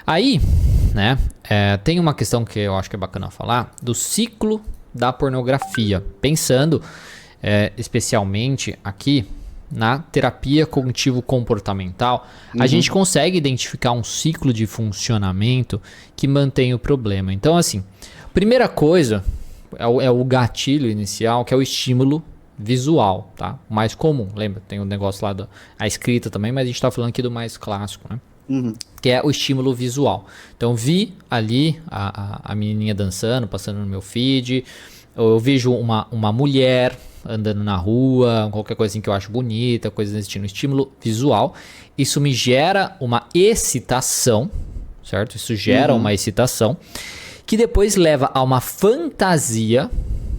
Aí, né, tem uma questão que eu acho que é bacana falar, do ciclo da pornografia. Pensando especialmente aqui na terapia cognitivo-comportamental, a gente consegue identificar um ciclo de funcionamento que mantém o problema. Então, assim, primeira coisa é o gatilho inicial, que é o estímulo visual, tá? O mais comum, lembra? Tem um negócio lá da escrita também, mas a gente tá falando aqui do mais clássico, né? Que é o estímulo visual. Então, vi ali a menininha dançando, passando no meu feed, ou eu vejo uma mulher andando na rua, qualquer coisa assim que eu acho bonita, coisa desse tipo, estímulo visual. Isso me gera uma excitação, certo? Isso gera uma excitação, que depois leva a uma fantasia,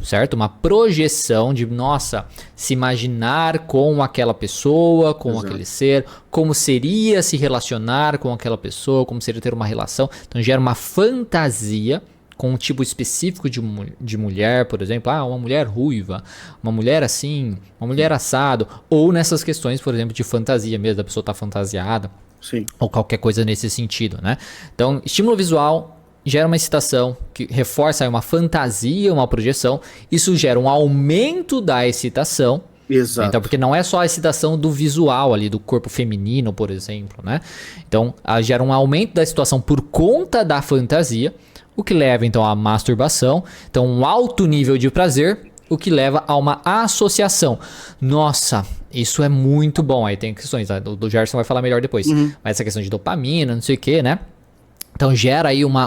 certo? Uma projeção de, nossa, se imaginar com aquela pessoa, com aquele ser, como seria se relacionar com aquela pessoa, como seria ter uma relação. Então gera uma fantasia com um tipo específico de mulher, por exemplo, uma mulher ruiva, uma mulher assim, uma mulher assado, ou nessas questões, por exemplo, de fantasia mesmo, da pessoa estar fantasiada, ou qualquer coisa nesse sentido, né? Então, estímulo visual gera uma excitação, que reforça aí uma fantasia, uma projeção, isso gera um aumento da excitação. Exato. Então, porque não é só a excitação do visual ali, do corpo feminino, por exemplo, né? Então, gera um aumento da situação por conta da fantasia, o que leva então à masturbação, então um alto nível de prazer, o que leva a uma associação. Nossa, isso é muito bom. Aí tem questões, tá? Do Gerson vai falar melhor depois, mas essa questão de dopamina, não sei o que, né? Então gera aí um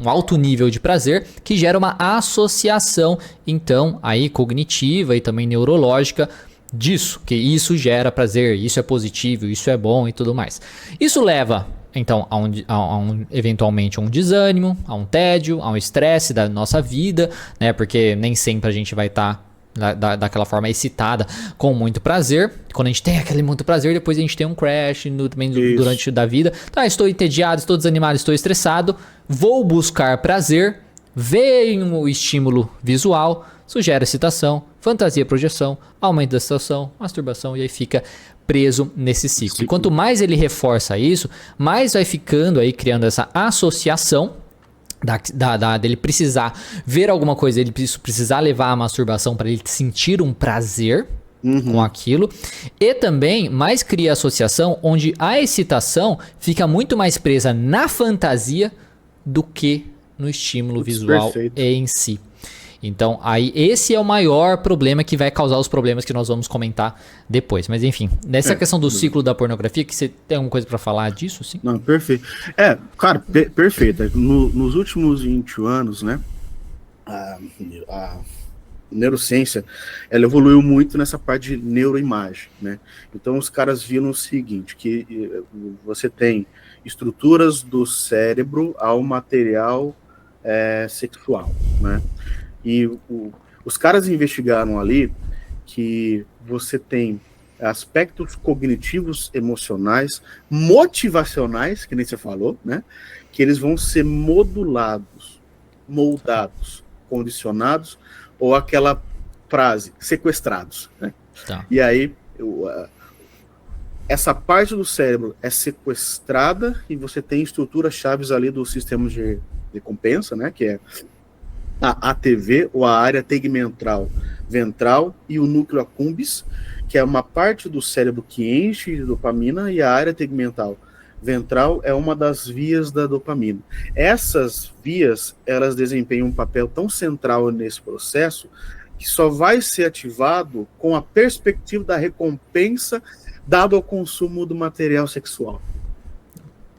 alto nível de prazer, que gera uma associação, então, aí cognitiva e também neurológica disso, que isso gera prazer, isso é positivo, isso é bom e tudo mais. Isso leva então eventualmente a um desânimo, a um tédio, a um estresse da nossa vida, né? Porque nem sempre a gente vai estar daquela forma excitada com muito prazer. Quando a gente tem aquele muito prazer, depois a gente tem um crash também durante da vida. Então, estou entediado, estou desanimado, estou estressado, vou buscar prazer, vem o estímulo visual, sugere excitação, fantasia, projeção, aumento da excitação, masturbação, e aí fica preso nesse ciclo. E quanto mais ele reforça isso, mais vai ficando aí, criando essa associação dele precisar ver alguma coisa, ele precisar levar a masturbação para ele sentir um prazer com aquilo. E também mais cria associação onde a excitação fica muito mais presa na fantasia do que no estímulo visual em si. Então, aí esse é o maior problema que vai causar os problemas que nós vamos comentar depois. Mas enfim, nessa questão do ciclo da pornografia, que você tem alguma coisa para falar disso, sim? Não, perfeito. Cara, perfeito. Nos últimos 20 anos, né, a neurociência, ela evoluiu muito nessa parte de neuroimagem, né? Então os caras viram o seguinte, que você tem estruturas do cérebro ao material sexual, né? E os caras investigaram ali que você tem aspectos cognitivos, emocionais, motivacionais, que nem você falou, né? Que eles vão ser modulados, moldados, condicionados, ou aquela frase, sequestrados, né? Tá. E aí, essa parte do cérebro é sequestrada e você tem estruturas chaves ali do sistema de recompensa, né? Que é a ATV, ou a área tegmental ventral, e o núcleo accumbens, que é uma parte do cérebro que enche de dopamina, e a área tegmental ventral é uma das vias da dopamina. Essas vias, elas desempenham um papel tão central nesse processo que só vai ser ativado com a perspectiva da recompensa dado ao consumo do material sexual.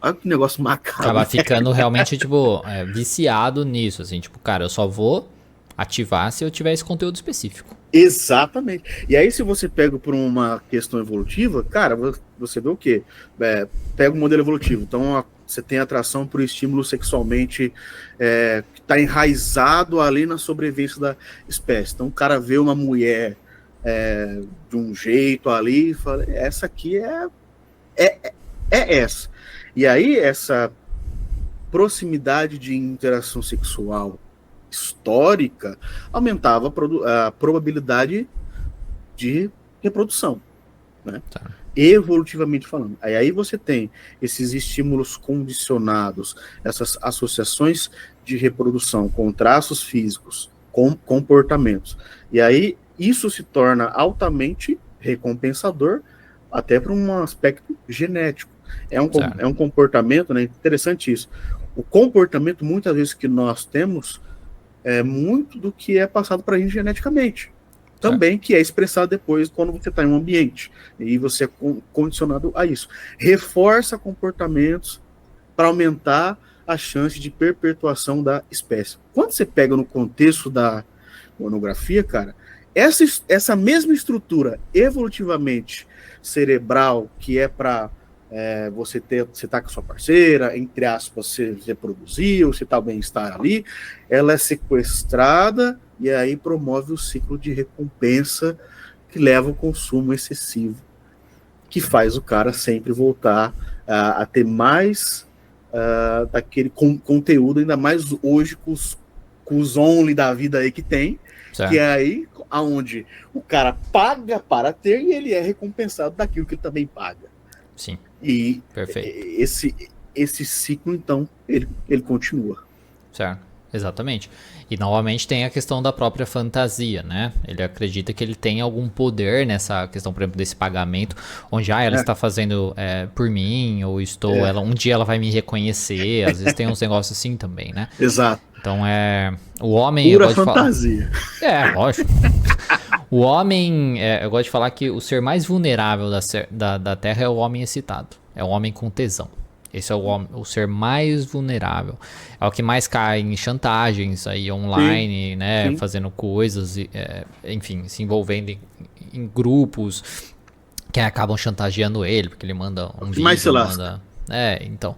Olha que negócio macabro. Acaba ficando realmente, tipo, viciado nisso, assim, tipo, cara, eu só vou ativar se eu tiver esse conteúdo específico. Exatamente. E aí, se você pega por uma questão evolutiva, cara, você vê o quê? Pega o modelo evolutivo. Então, você tem atração por estímulo sexualmente que está enraizado ali na sobrevivência da espécie. Então, o cara vê uma mulher de um jeito ali e fala, essa aqui é essa. E aí, essa proximidade de interação sexual histórica aumentava a probabilidade de reprodução, né? Tá. evolutivamente falando. Aí você tem esses estímulos condicionados, essas associações de reprodução com traços físicos, com comportamentos. E aí isso se torna altamente recompensador, até para um aspecto genético. É um comportamento, né? Interessante isso. O comportamento, muitas vezes, que nós temos é muito do que é passado para a gente geneticamente. Também que é expressado depois quando você está em um ambiente e você é condicionado a isso. Reforça comportamentos para aumentar a chance de perpetuação da espécie. Quando você pega no contexto da monografia, cara, essa mesma estrutura evolutivamente cerebral que é para você tá com a sua parceira, entre aspas, você reproduzir, você tá o bem-estar ali, ela é sequestrada e aí promove o ciclo de recompensa que leva ao consumo excessivo, que faz o cara sempre voltar a ter mais daquele conteúdo, ainda mais hoje com os only da vida aí que tem, certo. Que é aí onde o cara paga para ter e ele é recompensado daquilo que ele também paga. Sim. E perfeito. Esse ciclo, então, ele continua. Certo, exatamente. E novamente tem a questão da própria fantasia, né? Ele acredita que ele tem algum poder nessa questão, por exemplo, desse pagamento, onde ela está fazendo por mim, ou um dia ela vai me reconhecer, às vezes tem uns negócios assim também, né? Exato. Então o homem... Pura fantasia. Lógico. O homem, eu gosto de falar que o ser mais vulnerável da Terra é o homem excitado. É o homem com tesão. Esse é o ser mais vulnerável. É o que mais cai em chantagens aí online, sim, né? Sim. Fazendo coisas, enfim, se envolvendo em grupos que acabam chantageando ele, porque ele manda um vídeo, mais se lasca. Então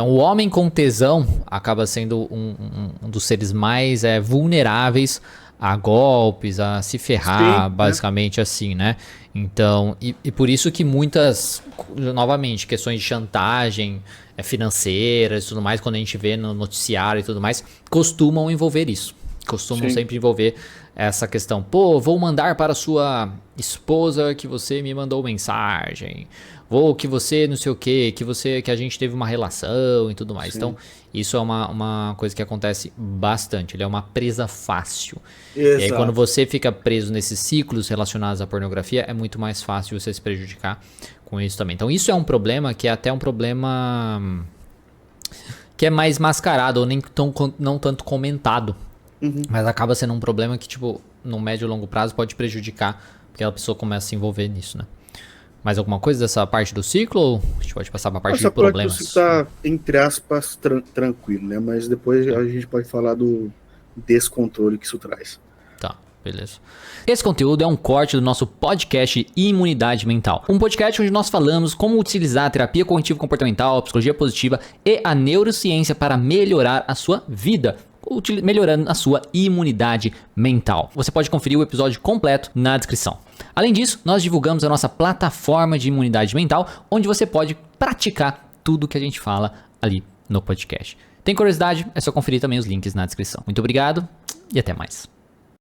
o homem com tesão acaba sendo um dos seres mais vulneráveis a golpes, a se ferrar, sim, basicamente assim, né? Então, e por isso que muitas, novamente, questões de chantagem financeiras e tudo mais, quando a gente vê no noticiário e tudo mais, costumam envolver isso. Costumam sempre envolver essa questão. Pô, vou mandar para sua esposa que você me mandou mensagem. Vou que você não sei o quê, que a gente teve uma relação e tudo mais. Sim. Então, isso é uma coisa que acontece bastante. Ele é uma presa fácil. Exato. E aí, quando você fica preso nesses ciclos relacionados à pornografia, é muito mais fácil você se prejudicar com isso também. Então, isso é um problema que é até um problema que é mais mascarado ou nem não tanto comentado. Uhum. Mas acaba sendo um problema que, tipo, no médio e longo prazo pode prejudicar, porque a pessoa começa a se envolver nisso, né? Mais alguma coisa dessa parte do ciclo ou a gente pode passar para a parte de problemas? Essa parte está, entre aspas, tranquilo, né? Mas depois a gente pode falar do descontrole que isso traz. Tá, beleza. Esse conteúdo é um corte do nosso podcast Imunidade Mental. Um podcast onde nós falamos como utilizar a terapia cognitivo-comportamental, a psicologia positiva e a neurociência para melhorar a sua vida, melhorando a sua imunidade mental. Você pode conferir o episódio completo na descrição. Além disso, nós divulgamos a nossa plataforma de imunidade mental, onde você pode praticar tudo que a gente fala ali no podcast. Tem curiosidade? É só conferir também os links na descrição. Muito obrigado e até mais.